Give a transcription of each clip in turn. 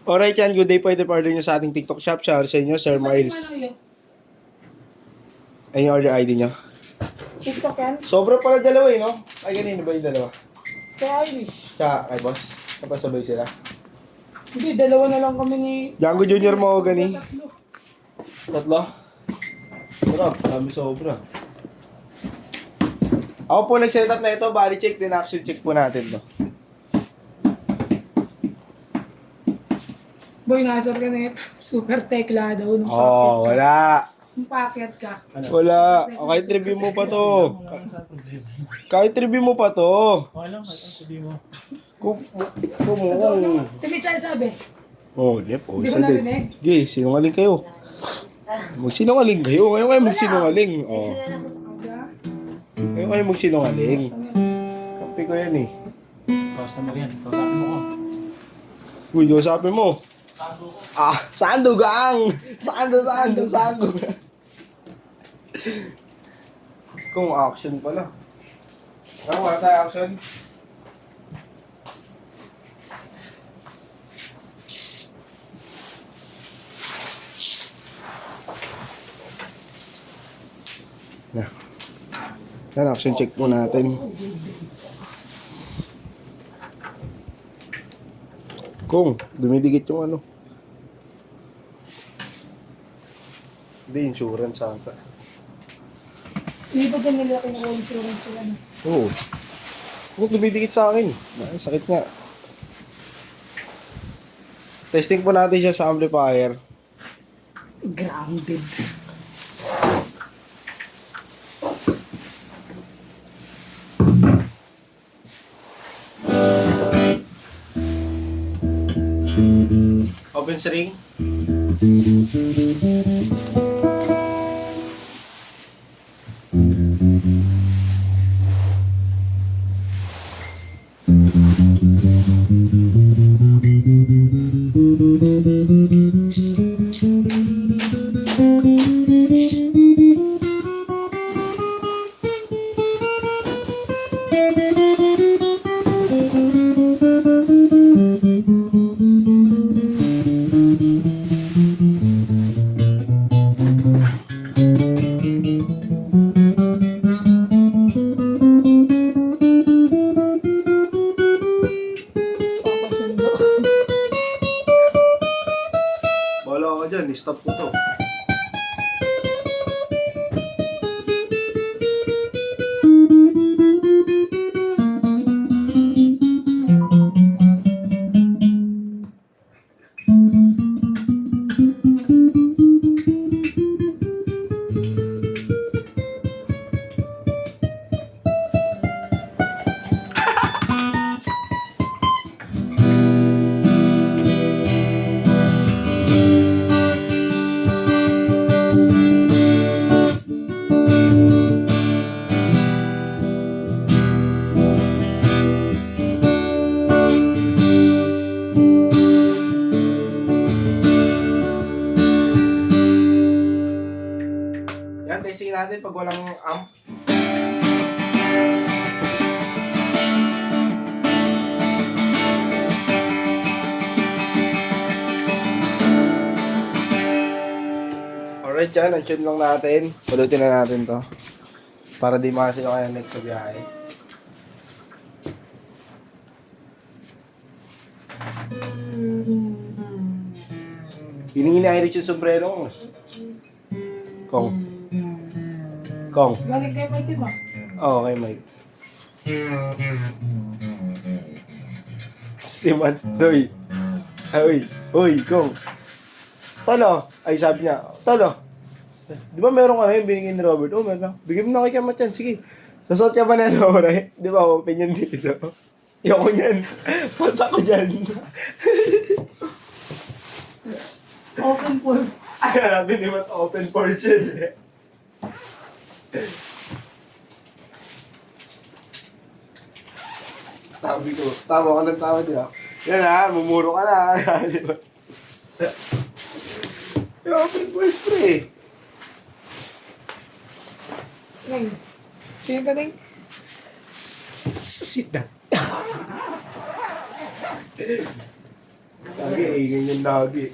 Alright yan, good day po. Ito pa order nyo sa ating TikTok shop. Shout out sa inyo, Sir Miles. Ayun yung order ID nyo. TikTok yan? Sobra pala dalawa eh, no? Ay, ganun ba yung dalawa? Kaya Irish. Tsaka kay boss. Napasabay sila. Hindi, dalawa na lang kami ni... Django Junior mo gani. Tatlo? Sarap, dami sobra. Ako po nag-setup na ito, body check, din action check po natin to. Boy, nasar ka na ito. Super tekla daw. Nung Oh, wala. Nung packet ka. Wala. Kahit review mo pa to. Kahit review mo pa to. Wala, sabi mo. Kung Timichan sabi. oh, di po. Hindi mo narinig? Sige, sinungaling kayo. Magsinungaling kayo. Ngayon kayo magsinungaling. Oh. Ngayon kayo magsinungaling. Kape ko yan eh. Customer yan. Kausapin mo ko. Uy, kausapin mo. Ah, sandugang! Sandugang! Kung action pala. Wala tayo action. Yan, action check po natin. Kung dumidikit yung ano. Hindi, insurance ata. Hindi ba din nila insurance sila na? Oo. Kung dumidikit sa akin. Ay, sakit nga. Testing po natin siya sa amplifier. Grounded. Open string. Papasundo. Wala ka dyan, stop ko to. Yan, testing natin pag walang amp. Alright yan, ang tune lang natin. Pulutin na natin to. Para di makasino kaya next sa biyahe. Hiningi ni Irish yung sombrero ko. Kong. Kong. Galing kay Mikey ba? Oo, kay Mike. Si Mandoy. Ay, uy, Kong. Tolo. Ay, sabi niya, Tolo. Di ba meron ka na yun binigyan ni Robert? Oh, meron. Bigyan mo na kay Kamat yan. Sige. Sasot ka ba na Nora? Di ba, opinion dito. Yoko niyan. Pasa ko dyan. Open pulse. Ay, sabi ni Matt, open portion. Sabi ko, tawa ka ng tawa, di ba? Yan ha, mumuro ka na. Di ba? Yung open portion, pre. Ngayon. Sino ka din? Sit down. Lagi, ingin yung lagi.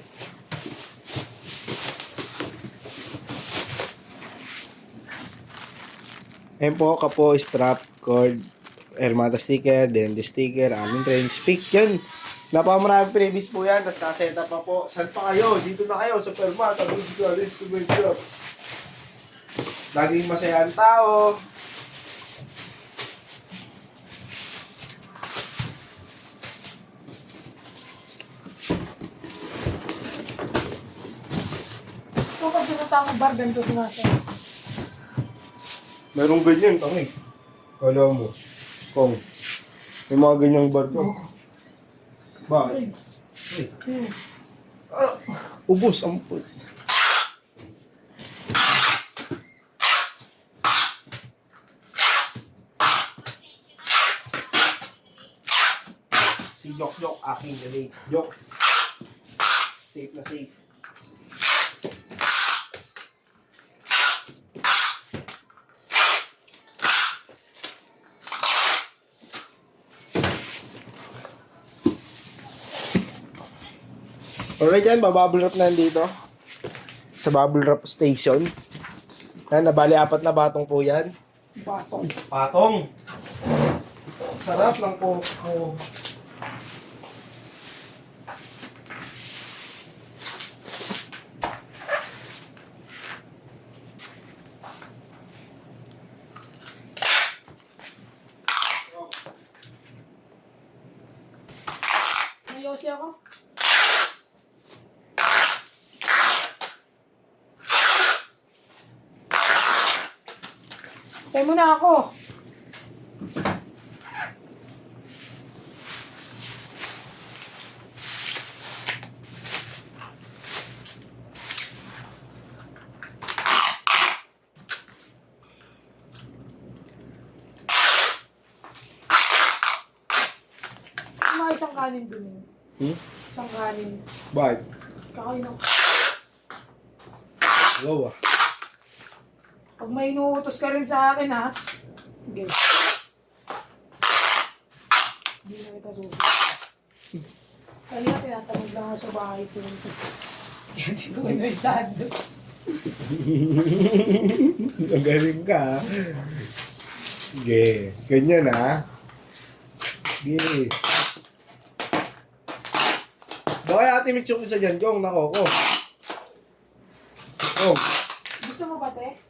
Ayan po, kapo, strap, cord, Hermata sticker, then the sticker, aming range pick yan. Napamarami previous po yan, tapos naseta pa po. Saan pa kayo? Dito na kayo sa Hermata, Musical Instrument Shop. Laging masaya ang tao. Kung pag sinunta akong bar, ganito sinasaya. Merong ganyan, tangi. Kala mo. Kung, may mga ganyang bar to. Bakit? Hmm. Ubus ang put. Si Jok aking galing. Jok. Safe na safe. Alright yan, babubble wrap na dito. Sa bubble wrap station. Yan, nabali 4 na batong po yan. Batong. Patong! Sarap lang po. Oh. May yosi ako. Tayo mo na ako. Mga isang kanin dun eh. Isang kanin. Bakit? Kakain ako. Go ah. Pag may inuutos ka rin sa akin ha. Okay. Hindi na kita susunod. Kanina tinatanong lang ako sa bahay ko. Kaya di ko inaisado. Magaling ka. Sige. Ganyan ah. Sige. Bakit ate Mitch yung isa dyan? Gong, nakoko. Gong. Gusto mo ba, te?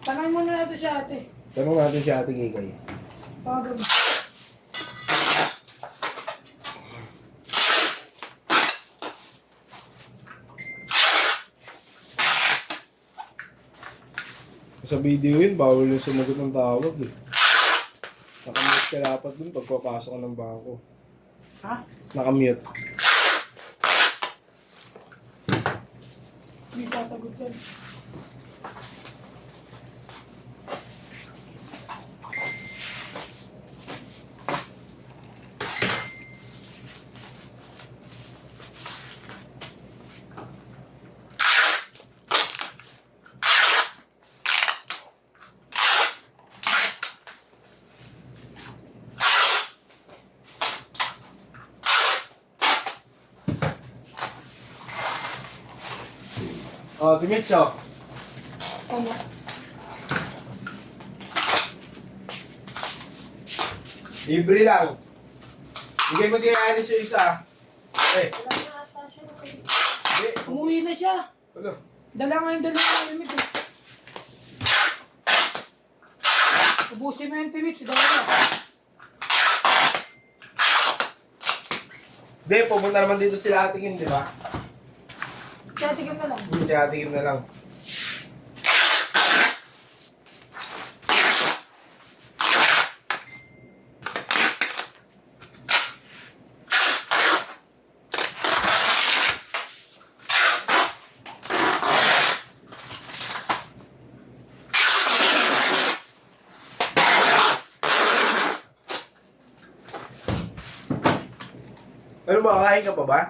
Tanay muna natin si ate. Tanong natin si ate Kikay. Pagod. Sa video yun, bawal yung sumagot ng tawag eh. Nakamute ka dapat dun pagpapasok ka ng bangko. Ha? Nakamute. Hindi sasagot yan. Oh, Dimitri, oh. Ano? Libre lang. Bigay mo si Anis yung isa. Eh. Hindi. Umuwi na siya. Ano? Dala nga yung limit eh. Ubusin mo yung timid, dala na. Hindi, pumunta naman dito sila atingin, di ba? Kaya tigil na lang. Hindi, atingin na lang. Ano ba, kakain ka pa ba?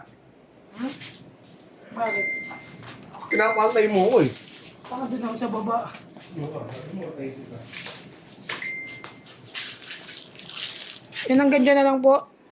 Bakit? Pinapantay mo ko eh. Baka doon ako sa baba. Yan ang ganyan na lang po.